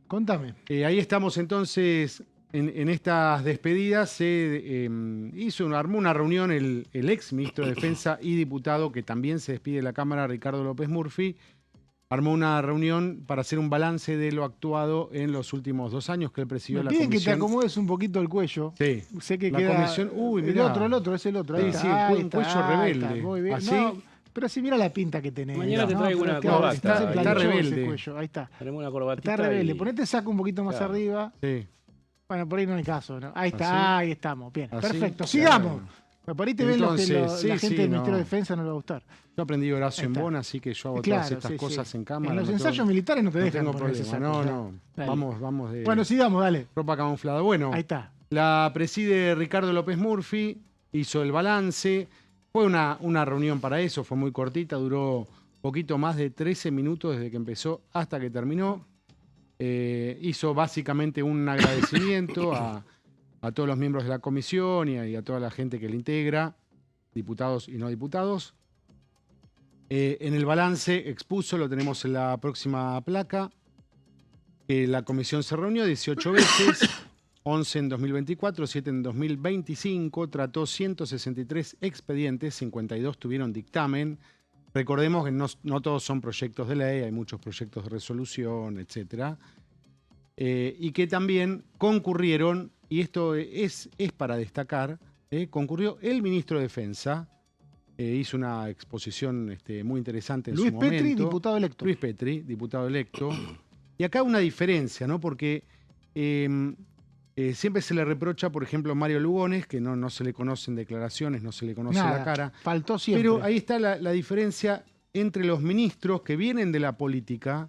Contame. Ahí estamos entonces. En estas despedidas se armó una reunión el ex ministro de Defensa y diputado que también se despide de la Cámara, Ricardo López Murphy. Armó una reunión para hacer un balance de lo actuado en los últimos 2 años que él presidió la comisión. Me piden que te acomodes un poquito el cuello. Sí. Sé que la queda... comisión... Uy, mirá. El otro, es el otro. Ahí está, un cuello rebelde. Muy bien. ¿Así? No, pero sí, mira la pinta que tenés. Mañana te traigo una corbata. Está rebelde. Ahí está. Tenemos una corbatita. Está rebelde. Ponete saco un poquito más arriba. Sí. Bueno, por ahí no hay caso, ¿no? Ahí está, ¿Así? ahí estamos. Bien, ¿Así? perfecto. Sigamos. Por ahí te ven la gente del Ministerio de Defensa, no le va a gustar. Yo aprendí Horacio en Bonn, así que yo hago todas estas cosas en cámara. En los ensayos militares no te dejan. No tengo problema. No. Vamos de... Bueno, sigamos, dale. Ropa camuflada. Bueno, ahí está. La preside Ricardo López Murphy, hizo el balance. Fue una reunión para eso, fue muy cortita, duró poquito más de 13 minutos desde que empezó hasta que terminó. Hizo básicamente un agradecimiento a todos los miembros de la comisión y a toda la gente que la integra, diputados y no diputados. En el balance expuso, lo tenemos en la próxima placa, la comisión se reunió 18 veces, 11 en 2024, 7 en 2025, trató 163 expedientes, 52 tuvieron dictamen. Recordemos que no todos son proyectos de ley, hay muchos proyectos de resolución, etc. Y que también concurrieron, y esto es para destacar, concurrió el ministro de Defensa, hizo una exposición muy interesante en su momento. Luis Petri, diputado electo. Luis Petri, diputado electo. Y acá una diferencia, ¿no? Porque siempre se le reprocha, por ejemplo, a Mario Lugones, que no se le conocen declaraciones, no se le conoce la cara. Faltó siempre. Pero ahí está la diferencia entre los ministros que vienen de la política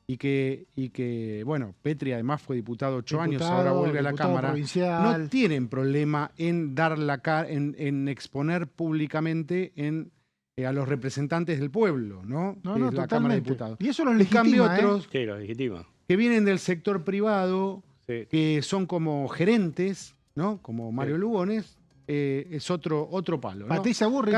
y que, bueno, Petri además fue diputado 8 años, ahora vuelve a la Cámara. Provincial. No tienen problema en dar la cara, en exponer públicamente a los representantes del pueblo, ¿no? No, la Cámara de Diputados. Y eso lo En cambio, legitima, otros Sí, lo legitima. que vienen del sector privado, que son como gerentes, ¿no? Como Mario Lugones, es otro palo, ¿no? Patricia Bullrich.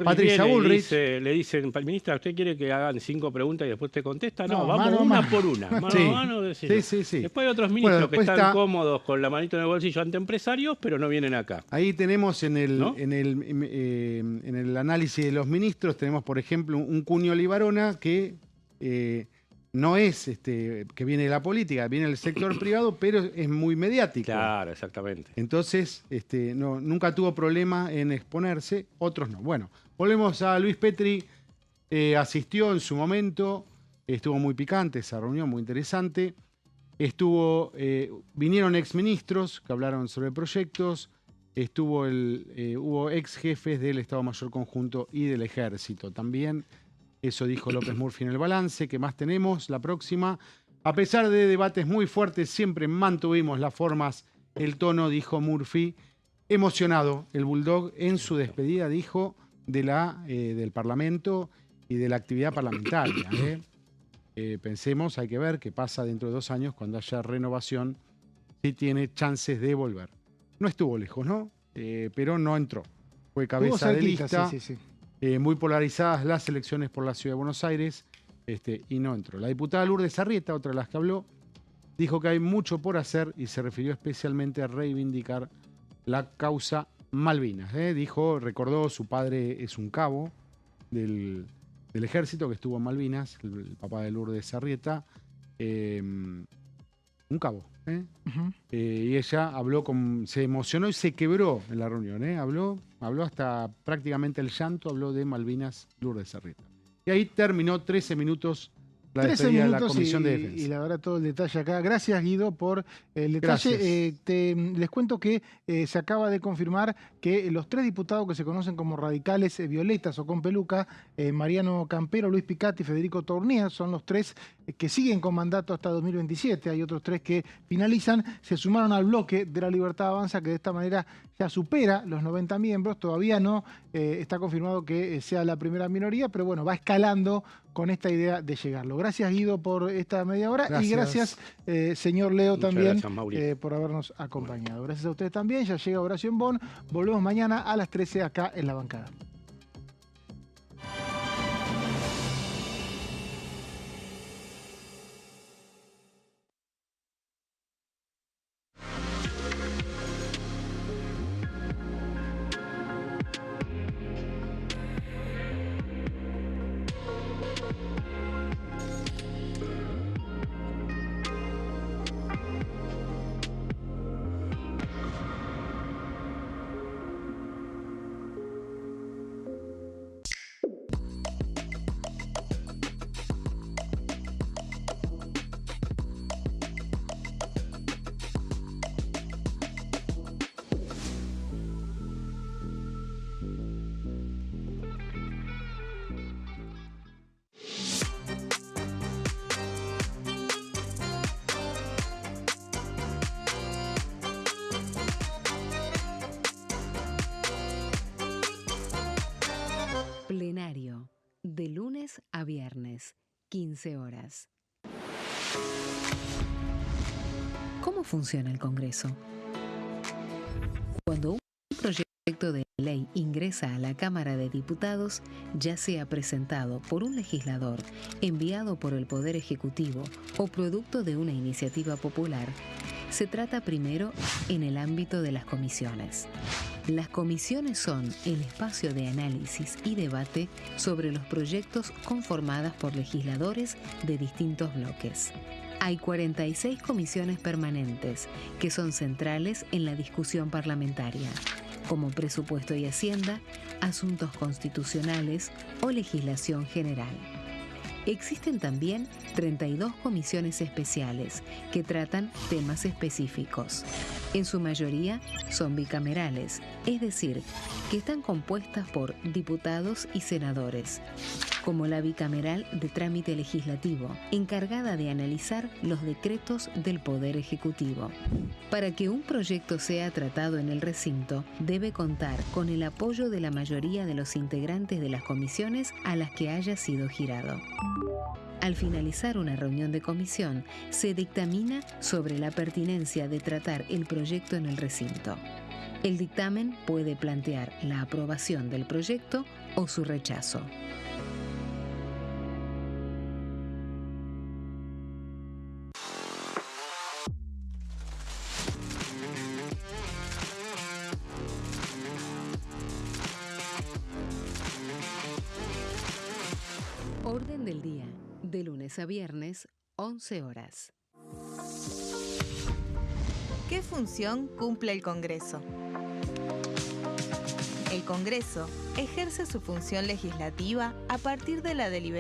Patricia Bullrich. Le dicen, ministra, ¿usted quiere que hagan 5 preguntas y después te contesta? No, No, vamos mano a una mano. por una. Mano a mano, decilo. Sí. Después hay otros ministros que después están cómodos con la manito en el bolsillo ante empresarios, pero no vienen acá. Ahí tenemos en el, ¿No? en el análisis de los ministros, tenemos, por ejemplo, un Cuño Libarona que no es que viene de la política, viene del sector privado, pero es muy mediático. Claro, exactamente. Entonces, nunca tuvo problema en exponerse, otros no. Bueno, volvemos a Luis Petri, asistió en su momento, estuvo muy picante esa reunión, muy interesante. Vinieron exministros que hablaron sobre proyectos, hubo ex jefes del Estado Mayor Conjunto y del Ejército también. Eso dijo López Murphy en el balance. ¿Qué más tenemos? La próxima. A pesar de debates muy fuertes, siempre mantuvimos las formas, el tono, dijo Murphy. Emocionado, el Bulldog en su despedida dijo del Parlamento y de la actividad parlamentaria. Pensemos, hay que ver qué pasa dentro de 2 años cuando haya renovación, si tiene chances de volver. No estuvo lejos, ¿no? Pero no entró. Fue cabeza de lista. Sí. Muy polarizadas las elecciones por la Ciudad de Buenos Aires y no entró. La diputada Lourdes Arrieta, otra de las que habló, dijo que hay mucho por hacer y se refirió especialmente a reivindicar la causa Malvinas. Recordó, su padre es un cabo del ejército que estuvo en Malvinas, el papá de Lourdes Sarrieta, un cabo. Y ella habló, se emocionó y se quebró en la reunión. Habló hasta prácticamente el llanto, habló de Malvinas, Lourdes Sarrieta. Y ahí terminó 13 minutos la despedida de la Comisión de Defensa. Y la verdad, todo el detalle acá. Gracias, Guido, por el detalle. Les cuento que se acaba de confirmar que los 3 diputados que se conocen como radicales violetas o con peluca, Mariano Campero, Luis Picati y Federico Tournier, son los 3 que siguen con mandato hasta 2027. Hay otros 3 que finalizan. Se sumaron al bloque de La Libertad Avanza, que de esta manera ya supera los 90 miembros. Todavía no está confirmado que sea la primera minoría, pero bueno, va escalando con esta idea de llegarlo. Gracias, Guido, por esta media hora. Y gracias, señor Leo, Muchas también gracias, por habernos acompañado. Gracias a ustedes también. Ya llega Horacio Bon. Volvemos mañana a las 13 acá en La Bancada. Plenario, de lunes a viernes, 15 horas. ¿Cómo funciona el Congreso? Cuando un proyecto de ley ingresa a la Cámara de Diputados, ya sea presentado por un legislador, enviado por el Poder Ejecutivo o producto de una iniciativa popular, se trata primero en el ámbito de las comisiones. Las comisiones son el espacio de análisis y debate sobre los proyectos conformadas por legisladores de distintos bloques. Hay 46 comisiones permanentes que son centrales en la discusión parlamentaria, como Presupuesto y Hacienda, Asuntos Constitucionales o Legislación General. Existen también 32 comisiones especiales que tratan temas específicos. En su mayoría son bicamerales, es decir, que están compuestas por diputados y senadores, como la bicameral de trámite legislativo, encargada de analizar los decretos del Poder Ejecutivo. Para que un proyecto sea tratado en el recinto, debe contar con el apoyo de la mayoría de los integrantes de las comisiones a las que haya sido girado. Al finalizar una reunión de comisión, se dictamina sobre la pertinencia de tratar el proyecto en el recinto. El dictamen puede plantear la aprobación del proyecto o su rechazo. Orden del día, de lunes a viernes, 11 horas. ¿Qué función cumple el Congreso? El Congreso ejerce su función legislativa a partir de la deliberación